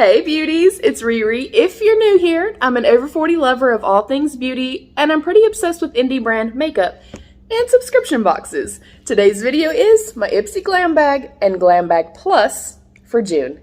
Hey beauties, it's Riri. If you're new here, I'm an over 40 lover of all things beauty, and I'm pretty obsessed with indie brand makeup and subscription boxes. Today's video is my Ipsy Glam Bag and Glam Bag Plus for June.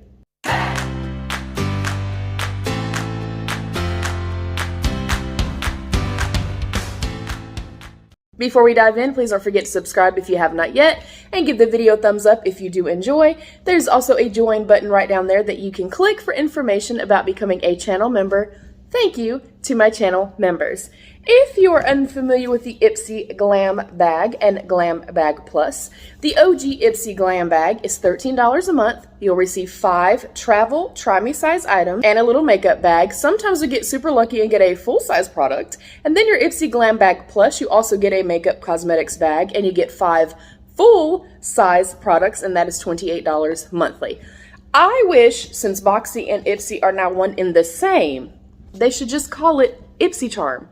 Before we dive in, please don't forget to subscribe if you have not yet, and give the video a thumbs up if you do enjoy. There's also a join button right down there that you can click for information about becoming a channel member. Thank you to my channel members. If you are unfamiliar with the Ipsy Glam Bag and Glam Bag Plus, the OG Ipsy Glam Bag is $13 a month. You'll receive 5 travel, try-me size items and a little makeup bag. Sometimes we get super lucky and get a full-size product. And then your Ipsy Glam Bag Plus, you also get a makeup cosmetics bag and you get 5 full-size products, and that is $28 monthly. I wish, since Boxy and Ipsy are now one in the same, they should just call it Ipsy Charm.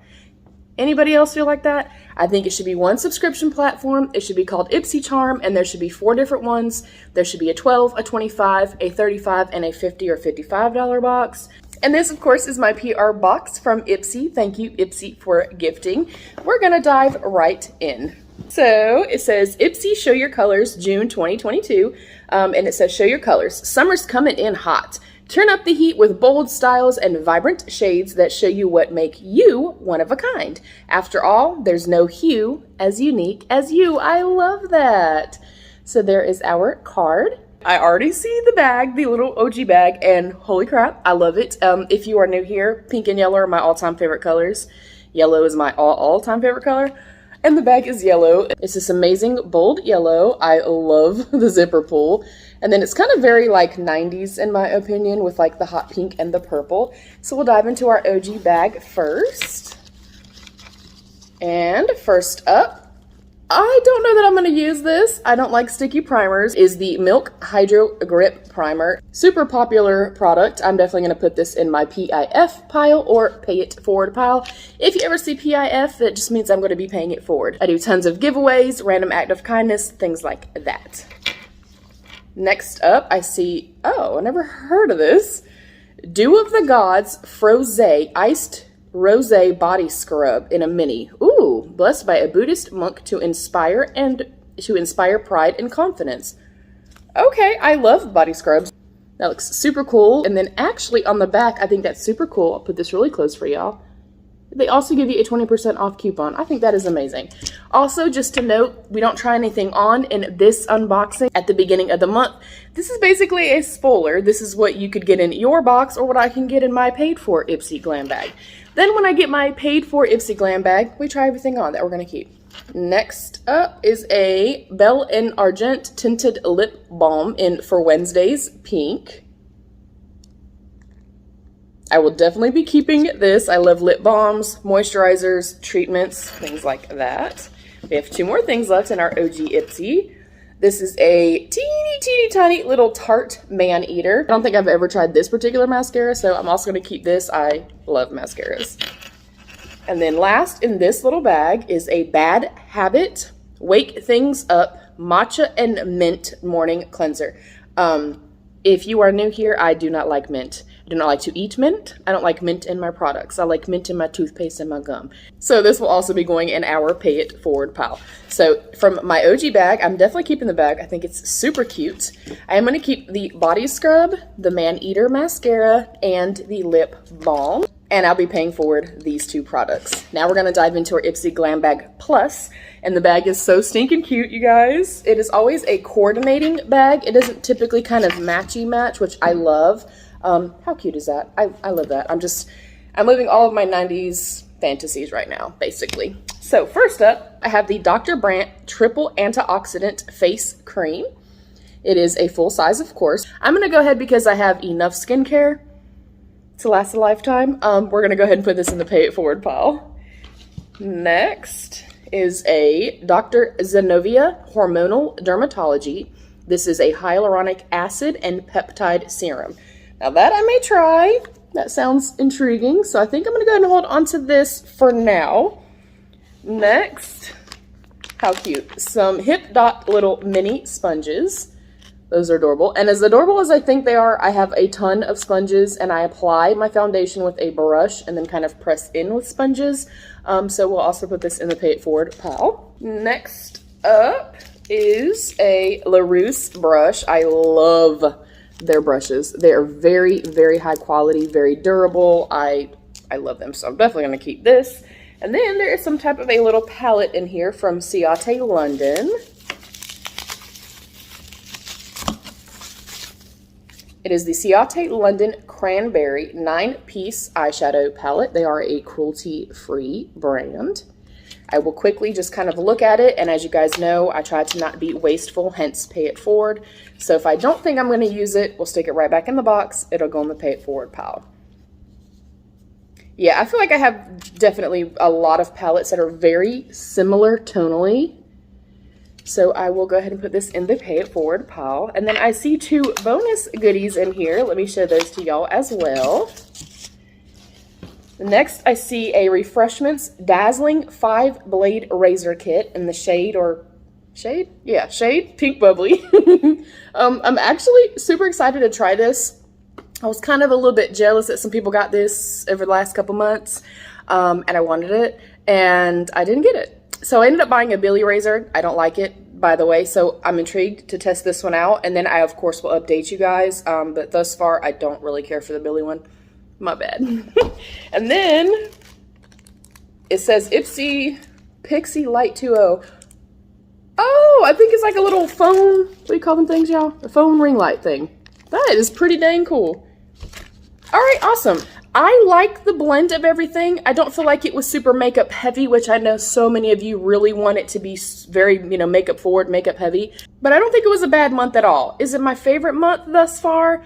Anybody else feel like that? I think it should be one subscription platform. It should be called Ipsy Charm, and there should be 4 different ones. There should be a $12, a $25, a $35, and a $50 or $55 box. And this, of course, is my PR box from Ipsy. Thank you, Ipsy, for gifting. We're gonna dive right in. So it says Ipsy Show Your Colors, June 2022, and it says show your colors. Summer's coming in hot. Turn up the heat with bold styles and vibrant shades that show you what make you one of a kind. After all, there's no hue as unique as you. I love that. So there is our card. I already see the bag, the little OG bag, and holy crap, I love it. If you are new here, pink and yellow are my all-time favorite colors. Yellow is my all-time favorite color. And the bag is yellow. It's this amazing bold yellow. I love the zipper pull. And then it's kind of very like 90s in my opinion, with like the hot pink and the purple. So we'll dive into our OG bag first. And first up, I don't know that I'm going to use this. I don't like sticky primers. Is the Milk Hydro Grip Primer. Super popular product. I'm definitely going to put this in my PIF pile or pay it forward pile. If you ever see PIF, that just means I'm going to be paying it forward. I do tons of giveaways, random act of kindness, things like that. Next up, I see, oh, I never heard of this. Dew of the Gods Frosé Iced Rosé Body Scrub in a mini. Ooh, blessed by a Buddhist monk to inspire pride and confidence. Okay, I love body scrubs. That looks super cool. And then actually on the back, I think that's super cool. I'll put this really close for y'all. They also give you a 20% off coupon. I think that is amazing. Also, just to note, we don't try anything on in this unboxing at the beginning of the month. This is basically a spoiler. This is what you could get in your box or what I can get in my paid-for Ipsy Glam Bag. Then when I get my paid-for Ipsy Glam Bag, we try everything on that we're going to keep. Next up is a Belle and Argent Tinted Lip Balm in For Wednesdays Pink. I will definitely be keeping this. I love lip balms, moisturizers, treatments, things like that. We have 2 more things left in our OG Ipsy. This is a teeny tiny little Tarte Man Eater. I don't think I've ever tried this particular mascara, so I'm also going to keep this. I love mascaras. And then last in this little bag is a Bad Habit Wake Things Up Matcha and Mint Morning Cleanser. If you are new here, I do not like mint. I do not like to eat mint. I don't like mint in my products. I like mint in my toothpaste and my gum. So this will also be going in our pay it forward pile. So from my OG bag, I'm definitely keeping the bag. I think it's super cute. I am going to keep the body scrub, the Man Eater mascara, and the lip balm. And I'll be paying forward these 2 products. Now we're going to dive into our Ipsy Glam Bag Plus. And the bag is so stinking cute, you guys. It is always a coordinating bag. It doesn't typically kind of matchy match, which I love. How cute is that? I love that. I'm living all of my 90s fantasies right now, basically. So first up, I have the Dr. Brandt Triple Antioxidant Face Cream. It is a full size, of course. I'm going to go ahead because I have enough skincare to last a lifetime. We're going to go ahead and put this in the pay it forward pile. Next is a Dr. Zenovia Hormonal Dermatology. This is a hyaluronic acid and peptide serum. Now that I may try. That sounds intriguing. So I think I'm going to go ahead and hold on to this for now. Next, how cute. Some Hip Dot little mini sponges. Those are adorable. And as adorable as I think they are, I have a ton of sponges, and I apply my foundation with a brush and then kind of press in with sponges. So we'll also put this in the pay it forward pile. Next up is a LaRousse brush. I love their brushes. They are very, very high quality, very durable. I love them, so I'm definitely going to keep this. And then there is some type of a little palette in here from Ciate London. It is the Ciate London Cranberry 9-piece eyeshadow palette. They are a cruelty-free brand. I will quickly just kind of look at it, and as you guys know, I try to not be wasteful, hence pay it forward. So if I don't think I'm going to use it, we'll stick it right back in the box. It'll go in the pay it forward pile. Yeah, I feel like I have definitely a lot of palettes that are very similar tonally. So I will go ahead and put this in the pay it forward pile. And then I see 2 bonus goodies in here. Let me show those to y'all as well. Next, I see a Refreshments Dazzling 5-Blade Razor Kit in the shade, shade Pink Bubbly. I'm actually super excited to try this. I was kind of a little bit jealous that some people got this over the last couple months, and I wanted it, and I didn't get it. So I ended up buying a Billy razor. I don't like it, by the way, so I'm intrigued to test this one out, and then I, of course, will update you guys, but thus far, I don't really care for the Billy one. My bad. And then it says Ipsy Pixie Light 2.0. Oh, I think it's like a little phone, what do you call them things, y'all? A phone ring light thing. That is pretty dang cool. All right, awesome. I like the blend of everything. I don't feel like it was super makeup heavy, which I know so many of you really want it to be very, makeup forward, makeup heavy. But I don't think it was a bad month at all. Is it my favorite month thus far?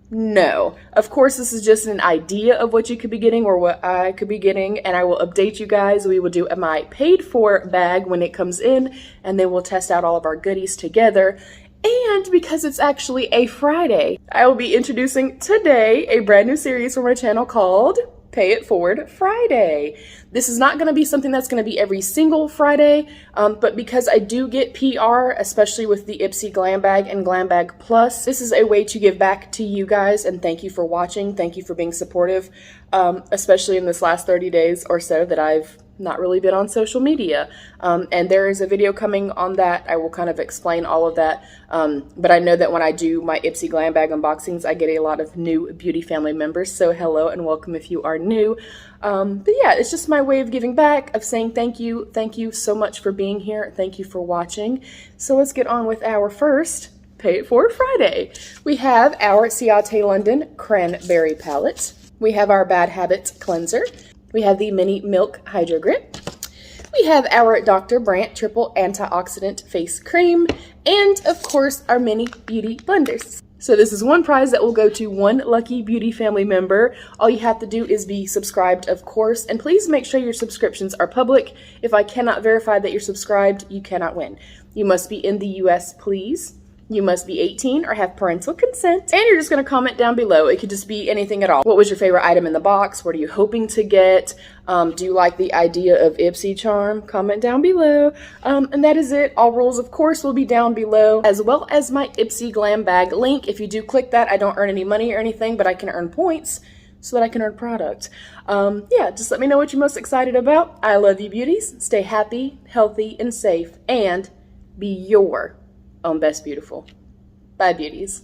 No. Of course, this is just an idea of what you could be getting or what I could be getting, and I will update you guys. We will do my paid for bag when it comes in, and then we'll test out all of our goodies together. And because it's actually a Friday, I will be introducing today a brand new series for my channel called Pay It Forward Friday. This is not going to be something that's going to be every single Friday, but because I do get PR, especially with the Ipsy Glam Bag and Glam Bag Plus, this is a way to give back to you guys, and thank you for watching. Thank you for being supportive, especially in this last 30 days or so that I've not really been on social media. And there is a video coming on that. I will kind of explain all of that. But I know that when I do my Ipsy Glam Bag unboxings, I get a lot of new beauty family members. So hello and welcome if you are new. But yeah, it's just my way of giving back, of saying thank you. Thank you so much for being here. Thank you for watching. So let's get on with our first Pay It Forward Friday. We have our Ciate London Cranberry Palette. We have our Bad Habits Cleanser. We have the Mini Milk Hydro Grip. We have our Dr. Brandt Triple Antioxidant Face Cream. And, of course, our Mini Beauty Blenders. So this is one prize that will go to one lucky beauty family member. All you have to do is be subscribed, of course. And please make sure your subscriptions are public. If I cannot verify that you're subscribed, you cannot win. You must be in the US, please. You must be 18 or have parental consent. And you're just going to comment down below. It could just be anything at all. What was your favorite item in the box? What are you hoping to get? Do you like the idea of Ipsy charm? Comment down below. And that is it. All rules, of course, will be down below, as well as my Ipsy Glam Bag link. If you do click that, I don't earn any money or anything, but I can earn points so that I can earn product. Yeah, just let me know what you're most excited about. I love you, beauties. Stay happy, healthy, and safe, and be your own best beautiful. Bye, beauties.